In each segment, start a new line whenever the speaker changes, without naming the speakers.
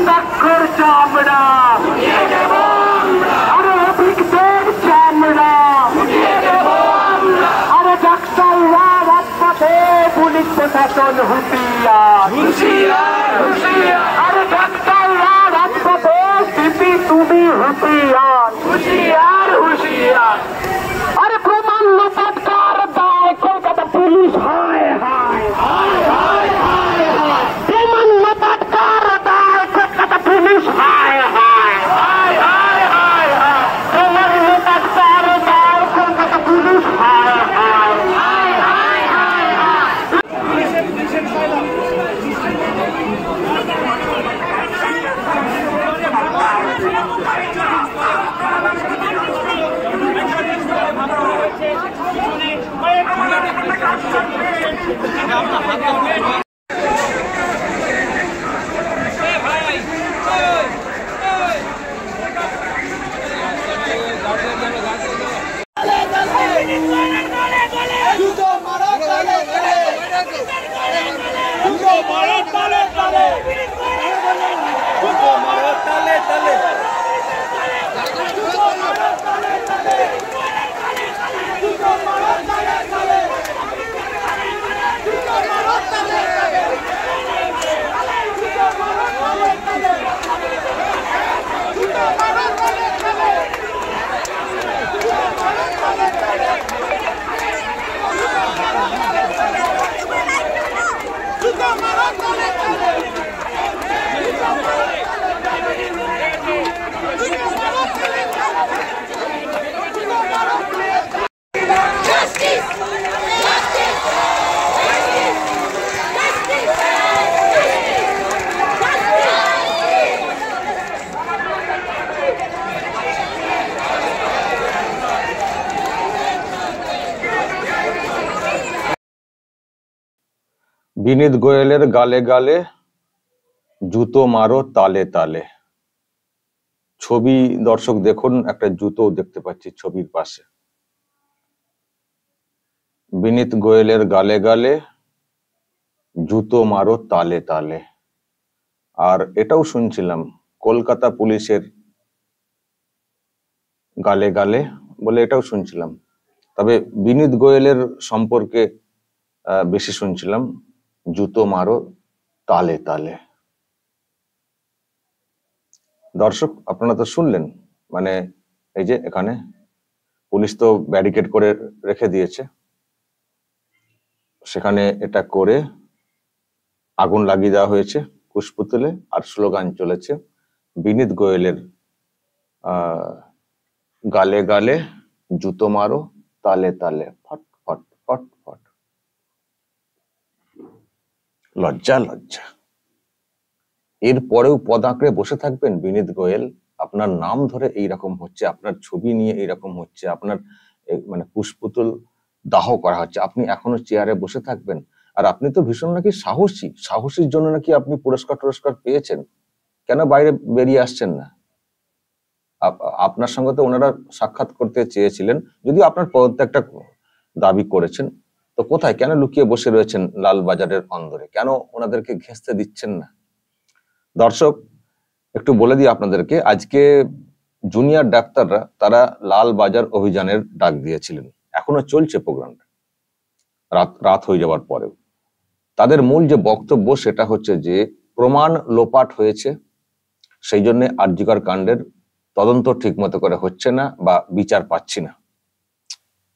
রক্তাক্ষর চামড়া আরে অভিজ্ঞদের চামড়া আরে ডাক্তাররা রাজপথে পুলিশ প্রশাসন হুঁশিয়ার আরে ডাক্তাররা রাজপথে সিপি তুমি হুঁশিয়ার আরে প্রমাণ লোপাটকার দায় কলকাতা পুলিশ হায় হায় প্রমাণ লোপাটকার দায় কলকাতা পুলিশ হায় হায় প্রমাণ লোপাটকার দায় কলকাতা পুলিশ হায় হায়
বিনীত গোয়েলের গালে গালে জুতো মারো তালে তালে। ছবি দর্শক দেখুন, একটা জুতো দেখতে পাচ্ছি ছবির পাশে। বিনীত গোয়েলের গালে গালে জুতো মারো তালে তালে। আর এটাও শুনছিলাম কলকাতা পুলিশের গালে গালে বলে, এটাও শুনছিলাম। তবে বিনীত গোয়েলের সম্পর্কে বেশি শুনছিলাম জুতো মারো তালে তালে। দর্শক আপনারা তো শুনলেন, মানে এই যে এখানে পুলিশ তো ব্যারিকেড করে রেখে দিয়েছে, সেখানে এটা করে আগুন লাগিয়ে দেওয়া হয়েছে কুশপুতলে, আর স্লোগান চলেছে বিনীত গোয়েলের গালে গালে জুতো মারো তালে তালে, ফট ফট ফট ফট। লজ্জা লজ্জা। এরপরেও পদ আঁকড়ে বসে থাকবেন বিনীত গোয়েল? আপনার নাম ধরে এইরকম হচ্ছে, আপনার ছবি নিয়ে এইরকম হচ্ছে, আপনার মানে কুশপুতুল দাহ করা হচ্ছে, আপনি এখনো চেয়ারে বসে থাকবেন? আর আপনি তো ভীষণ নাকি সাহসীর জন্য নাকি আপনি পুরস্কার পেয়েছেন, কেন বাইরে বেরিয়ে আসছেন না? আপনার সঙ্গে তো ওনারা সাক্ষাৎ করতে চেয়েছিলেন, যদিও আপনার পদত্যাগটা দাবি করেছেন, তো কোথায়, কেন লুকিয়ে বসে রয়েছেন লালবাজারের অন্দরে? কেন ওনাদেরকে ঘেঁষতে দিচ্ছেন না? দর্শক একটু বলে দিই আপনাদেরকে, আজকে জুনিয়র ডাক্তাররা তারা লালবাজার অভিযানের ডাক দিয়েছিলেন, এখনো চলছে প্রোগ্রামটা রাত হয়ে যাওয়ার পরেও। তাদের মূল যে বক্তব্য সেটা হচ্ছে যে প্রমাণ লোপাট হয়েছে, সেই জন্য আরজিকর কাণ্ডের তদন্ত ঠিক মতো করে হচ্ছে না বা বিচার পাচ্ছি না।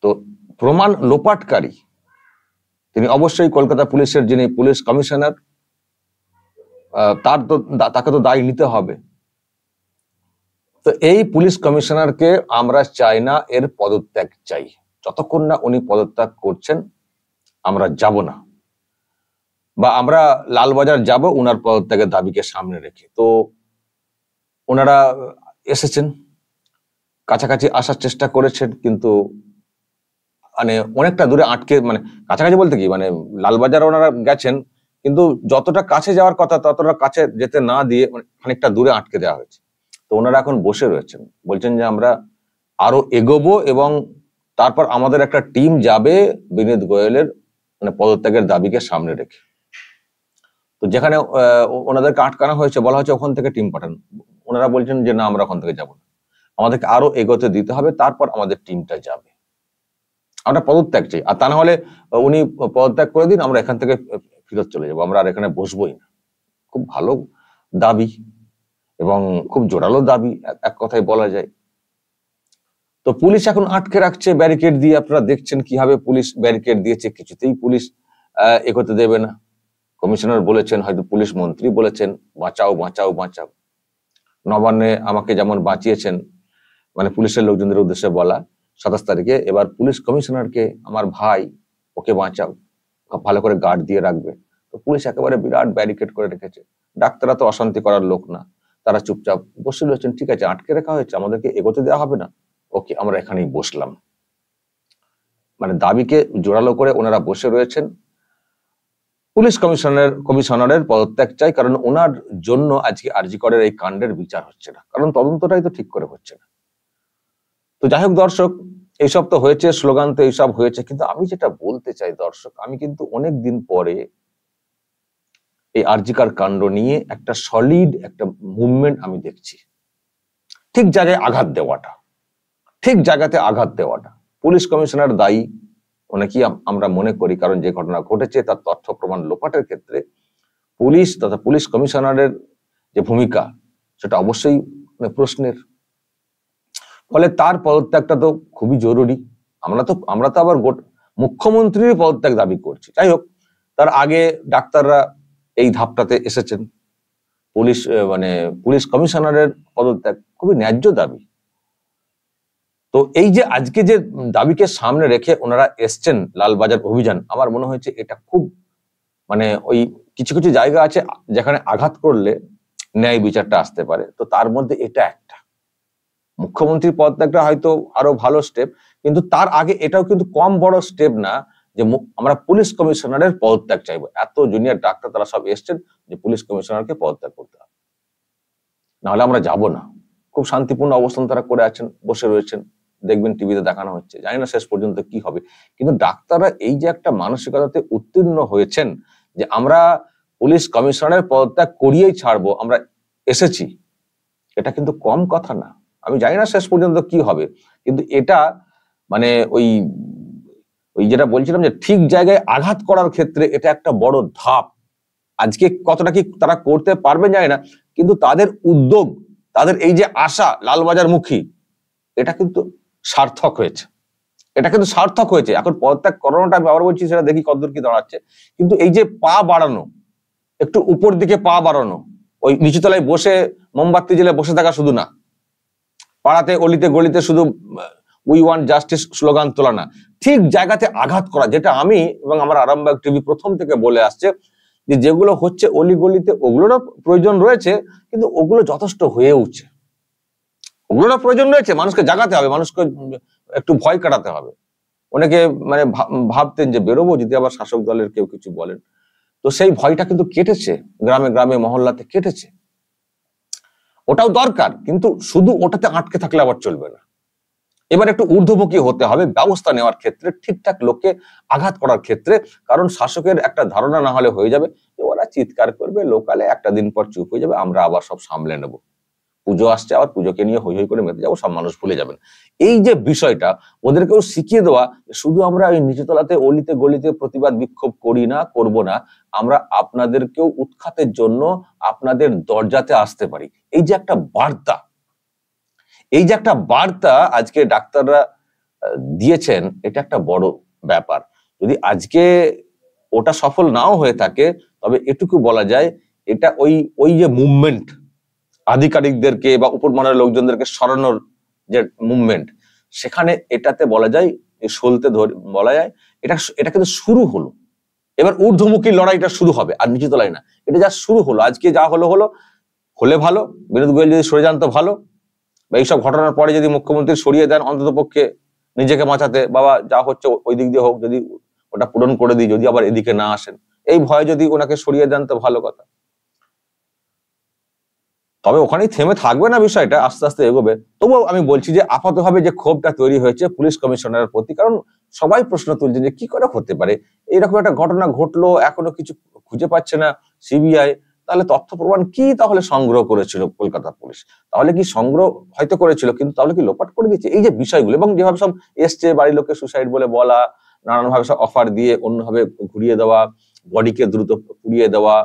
তো প্রমাণ লোপাটকারী তিনি অবশ্যই কলকাতা পুলিশের যিনি পুলিশ কমিশনার, তাকে তো দায় নিতে হবে। তো এই পুলিশ কমিশনারকে আমরা চাই না, এর পদত্যাগ চাই। যতক্ষণ না উনি পদত্যাগ করছেন আমরা যাব না, বা আমরা লালবাজার যাব উনার পদত্যাগের দাবিকে সামনে রেখে। তো ওনারা এসেছেন, কাছাকাছি আসার চেষ্টা করেছেন, কিন্তু মানে অনেকটা দূরে আটকে, মানে কাছাকাছি বলতে কি, মানে লালবাজার ওনারা গেছেন, কিন্তু যতটা কাছে যাওয়ার কথা ততটা কাছে যেতে না দিয়ে খানিকটা দূরে আটকে দেওয়া হয়েছে। তো ওনারা এখন বসে রয়েছেন, বলছেন যে আমরা আরো এগোবো এবং তারপর আমাদের একটা টিম যাবে বিনীত গোয়েলের মানে পদত্যাগের দাবিকে সামনে রেখে। তো যেখানে ওনাদেরকে আটকানো হয়েছে, বলা হচ্ছে ওখান থেকে টিম পাঠান। ওনারা বলছেন যে না, আমরা ওখান থেকে যাব না, আমাদেরকে আরো এগোতে দিতে হবে, তারপর আমাদের টিমটা যাবে। আমরা পদত্যাগ চাই, আর তা না হলে উনি পদত্যাগ করে দিন, আমরা এখান থেকে ফেরত চলে যাবো, আমরা আর এখানে বসবোই না। খুব ভালো দাবি এবং খুব জোরালো দাবি, এক কথায় বলা যায়। তো পুলিশ এখন আটকে রাখছে ব্যারিকেড দিয়ে। আপনারা দেখছেন কিভাবে পুলিশ ব্যারিকেড দিয়েছে, কিছুতেই পুলিশ এগোতে দেবে না। কমিশনার বলেছেন, হয়তো পুলিশ মন্ত্রী বলেছেন, বাঁচাও বাঁচাও বাঁচাও। নবান্নে আমাকে যেমন বাঁচিয়েছেন, মানে পুলিশের লোকজনদের উদ্দেশ্যে বলা 27 তারিখে, এবার পুলিশ কমিশনারকে, আমার ভাই, ওকে বাঁচাও, ভালো করে গার্ড দিয়ে রাখবে। তো পুলিশ একেবারে বিরাট ব্যারিকেড করে রেখেছে। ডাক্তাররা তো অশান্তি করার লোক না, তারা চুপচাপ বসে রয়েছেন। ঠিক আছে, আটকে রাখা হয়েছে, আমাদেরকে এগোতে দেওয়া হবে না, ওকে, আমরা এখানেই বসলাম। মানে দাবিকে জোরালো করে ওনারা বসে রয়েছেন। পুলিশ কমিশনারের পদত্যাগ চাই, কারণ ওনার জন্য আজকে আরজি করের এই কাণ্ডের বিচার হচ্ছে না, কারণ তদন্তটাই তো ঠিক করে হচ্ছে না। তো যাই হোক দর্শক, এইসব তো হয়েছে, স্লোগান তো এইসব হয়েছে, কিন্তু আমি যেটা বলতে চাই দর্শক, আমি কিন্তু অনেক দিন পরে এই আরজিকর কাণ্ড নিয়ে একটা সলিড একটা মুভমেন্ট আমি দেখছি। ঠিক জায়গায় আঘাত দেওয়াটা, ঠিক জায়গাতে আঘাত দেওয়াটা। পুলিশ কমিশনার দায়ী অনেকেই আমরা মনে করি, কারণ যে ঘটনা ঘটেছে তার তথ্য প্রমাণ লোপাটের ক্ষেত্রে পুলিশ তথা পুলিশ কমিশনারের যে ভূমিকা, সেটা অবশ্যই প্রশ্নের। ফলে তার পদত্যাগটা তো খুবই জরুরি। আমরা তো আবার মুখ্যমন্ত্রীর পদত্যাগ দাবি করছি। যাই হোক, তার আগে ডাক্তাররা এই ধাপটাতে এসেছেন। পুলিশ কমিশনারের পদত্যাগ খুবই ন্যায্য দাবি। তো এই যে আজকে যে দাবিকে সামনে রেখে ওনারা এসছেন লালবাজার অভিযান, আমার মনে হয়েছে এটা খুব ওই কিছু কিছু জায়গা আছে যেখানে আঘাত করলে ন্যায় বিচারটা আসতে পারে। তো তার মধ্যে এটা একটা। মুখ্যমন্ত্রীর পদত্যাগটা হয়তো আরো ভালো স্টেপ, কিন্তু তার আগে এটাও কিন্তু কম বড় স্টেপ না যে আমরা পুলিশ কমিশনারের পদত্যাগ চাইবো। এত জুনিয়র ডাক্তার তারা সব এসছেন যে পুলিশ কমিশনারকে পদত্যাগ করতে হবে, নাহলে আমরা যাব না। খুব শান্তিপূর্ণ অবস্থান তারা করে আছেন, বসে রয়েছেন, দেখবেন টিভিতে দেখানো হচ্ছে, জানি না শেষ পর্যন্ত কি হবে। কিন্তু ডাক্তাররা এই যে একটা মানসিকতাতে উত্তীর্ণ হয়েছেন যে আমরা পুলিশ কমিশনারের পদত্যাগ করিয়েই ছাড়বো, আমরা এসেছি, এটা কিন্তু কম কথা না। আমি জানি না শেষ পর্যন্ত কি হবে, কিন্তু এটা ওই যেটা বলছিলাম যে ঠিক জায়গায় আঘাত করার ক্ষেত্রে এটা একটা বড় ধাপ। আজকে কতটা কি তারা করতে পারবে জানি না, কিন্তু তাদের উদ্যোগ, তাদের এই যে আশা লালবাজার মুখী, এটা কিন্তু সার্থক হয়েছে। এটা কিন্তু সার্থক হয়েছে। এখন পদত্যাগ করানোটা আমি আবার বলছি, সেটা দেখি কতদূর কি দাঁড়াচ্ছে। কিন্তু এই যে পা বাড়ানো, একটু উপর দিকে পা বাড়ানো, ওই নিচুতলায় বসে মোমবাতি জেলে বসে থাকা শুধু না, পাড়াতে অলিতে গলিতে শুধু উই ওয়ান্ট জাস্টিস স্লোগান তোলা না, ঠিক জায়গাতে আঘাত করা, যেটা আমি এবং আমার আরামবাগ টিভি প্রথম থেকে বলে আসছে যে যেগুলো হচ্ছে অলি গলিতে, ওগুলোরও প্রয়োজন রয়েছে, কিন্তু ওগুলো যথেষ্ট হয়ে উঠছে। ওগুলোরও প্রয়োজন রয়েছে, মানুষকে জাগাতে হবে, মানুষকে একটু ভয় কাটাতে হবে। অনেকে ভাবতেন যে বেরোবো যদি আবার শাসক দলের কেউ কিছু বলেন, তো সেই ভয়টা কিন্তু কেটেছে, গ্রামে গ্রামে মহল্লাতে কেটেছে। ওটাও দরকার, কিন্তু শুধু ওটাতে আটকে থাকলে আবার চলবে না। এবার একটু ঊর্ধ্বমুখী হতে হবে ব্যবস্থা নেওয়ার ক্ষেত্রে, ঠিকঠাক লোককে আঘাত করার ক্ষেত্রে। কারণ শাসকের একটা ধারণা না হলে হয়ে যাবে যে ওরা চিৎকার করবে লোকালে, একটা দিন পর চুপ হয়ে যাবে, আমরা আবার সব সামলে নেব, পুজো আসছে আবার পুজোকে নিয়ে হই হই করে মেতে যাবো, সব মানুষ ভুলে যাবেন। এই যে বিষয়টা ওদেরকেও শিখিয়ে দেওয়া, শুধু আমরা ওই নিচুতলাতে অলিতে গলিতে প্রতিবাদ বিক্ষোভ করি না, করব না, আমরা আপনাদেরকেও উৎখাতের জন্য আপনাদের দরজাতে আসতে পারি। এই যে একটা বার্তা, এই যে একটা বার্তা আজকে ডাক্তাররা দিয়েছেন, এটা একটা বড় ব্যাপার। যদি আজকে ওটা সফল নাও হয়ে থাকে, তবে এটুকু বলা যায় এটা ওই যে মুভমেন্ট, আধিকারিকদেরকে বা উপরমহলের লোকজনদেরকে সরানোর যে মুভমেন্ট, সেখানে এটাতে বলা যায় সলতে বলা যায় এটা কিন্তু শুরু হলো। এবার ঊর্ধ্বমুখী লড়াইটা শুরু হবে, আর নিচুতলায় না। এটা যা শুরু হলো, আজকে যা হলে ভালো, বিনোদ গোয়েল যদি সরে যান তো ভালো, বা এইসব ঘটনার পরে যদি মুখ্যমন্ত্রী সরিয়ে দেন, অন্তত পক্ষে নিজেকে বাঁচাতে, বাবা যা হচ্ছে ওই দিক দিয়ে হোক, যদি ওটা পূরণ করে দিই, যদি আবার এদিকে না আসেন, এই ভয় যদি ওনাকে সরিয়ে দেন তো ভালো কথা। তবে ওখানেই থেমে থাকবে না বিষয়টা, আস্তে আস্তে এগোবে। তবুও আমি বলছি যে আপাতভাবে যে ক্ষোভটা তৈরি হয়েছে পুলিশ কমিশনারের প্রতি, কারণ সবাই প্রশ্ন তুলছে যে কি করে হতে পারে এইরকম একটা ঘটনা ঘটলো, এখনো কিছু খুঁজে পাচ্ছে না সিবিআই, তাহলে তথ্য প্রমাণ কি তাহলে সংগ্রহ করেছিল কলকাতা পুলিশ? তাহলে কি সংগ্রহ হয়তো করেছিল, কিন্তু তাহলে কি লোপাট করে দিয়েছে? এই যে বিষয়গুলো, এবং যেভাবে সব এসছে বাড়ির লোককে সুসাইড বলে বলা, নানানভাবে সব অফার দিয়ে অন্যভাবে ঘুরিয়ে দেওয়া, বডিকে দ্রুত পুড়িয়ে দেওয়া,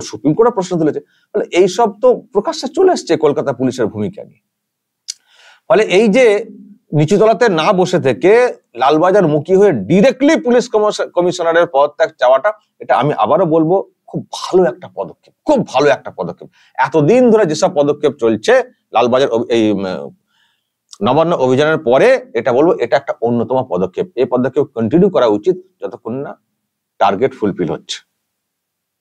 সুপ্রিম কোর্টে প্রশ্ন তুলেছে। ফলে এইসব তো প্রকাশ্যে চলে এসছে কলকাতা পুলিশের ভূমিকা নিয়ে। ফলে এই যে নিচুতলাতে না বসে থেকে লালবাজার মুখী হয়ে ডিরেক্টলি পুলিশ কমিশনারের পদত্যাগ চাওয়াটা, এটা আমি আবারও বলবো খুব ভালো একটা পদক্ষেপ, খুব ভালো একটা পদক্ষেপ। এতদিন ধরে যেসব পদক্ষেপ চলছে লালবাজার এই নবান্ন অভিযানের পরে, এটা বলবো এটা একটা অন্যতম পদক্ষেপ। এই পদক্ষেপ কন্টিনিউ করা উচিত যতক্ষণ না টার্গেট ফুলফিল হচ্ছে।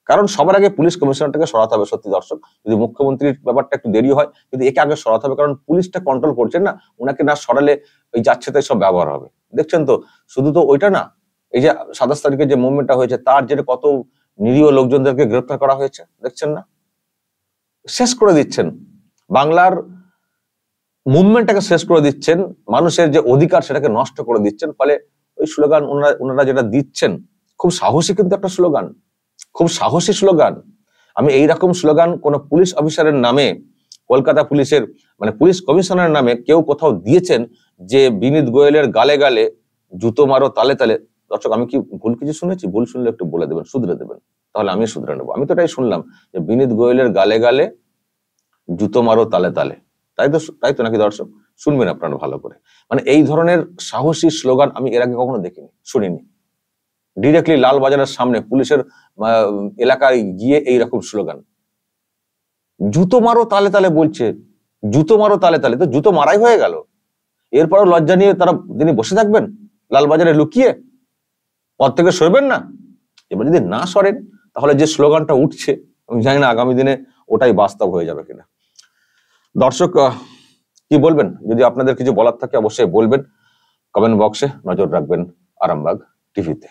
কারণ সবার আগে পুলিশ কমিশনারটাকে সরাতে হবে। সত্যি দর্শক, যদি মুখ্যমন্ত্রীর ব্যাপারটা একটু দেরি হয়, কিন্তু একে আগে সরাতে হবে, কারণ পুলিশটা কন্ট্রোল করছেন না, ওনাকে না সরালে ওই যাচ্ছে তাই সব ব্যবহার হবে। দেখছেন তো, শুধু তো ওইটা না, এই যে 27 তারিখে যে মুভমেন্টটা হয়েছে তার যেটা কত নিরীহ লোকজনদেরকে গ্রেপ্তার করা হয়েছে, দেখছেন না? শেষ করে দিচ্ছেন বাংলার মুভমেন্টটাকে, শেষ করে দিচ্ছেন মানুষের যে অধিকার সেটাকে নষ্ট করে দিচ্ছেন। ফলে ওই স্লোগান ওনারা যেটা দিচ্ছেন, খুব সাহসী কিন্তু একটা স্লোগান, খুব সাহসী স্লোগান। আমি এইরকম স্লোগান কোন পুলিশ অফিসারের নামে, কলকাতা পুলিশের মানে পুলিশ কমিশনারের নামে কেউ কোথাও দিয়েছেন যে বিনীত গোয়েলের গালে গালে জুতো মারো তালে তালে? দর্শক, আমি কি ভুল কিছু শুনেছি? ভুল শুনলে একটু বলে দেবেন, শুধরে দেবেন, তাহলে আমি শুধরে নেবো। আমি তো এটাই শুনলাম যে বিনীত গোয়েলের গালে গালে জুতো মারো তালে তালে, তাই তো নাকি দর্শক? শুনবেন আপনারা ভালো করে। মানে এই ধরনের সাহসী স্লোগান আমি এর আগে কখনো দেখিনি, শুনিনি। ডিরেক্টলি লালবাজারের সামনে পুলিশের এলাকায় গিয়ে এইরকম স্লোগান, জুতো মারো তালে তালে বলছে, জুতো মারো তালে তালে, তো জুতো মারাই হয়ে গেল। এরপরও লজ্জা নিয়ে তিনি বসে থাকবেন লালবাজারে লুকিয়ে, পদ থেকে সরবেন না? এবার যদি না সরেন, তাহলে যে স্লোগানটা উঠছে আমি জানি না আগামী দিনে ওটাই বাস্তব হয়ে যাবে কিনা। দর্শক, কি বলবেন? যদি আপনাদের কিছু বলার থাকে অবশ্যই বলবেন, কমেন্ট বক্সে নজর রাখবেন আরামবাগ টিভিতে।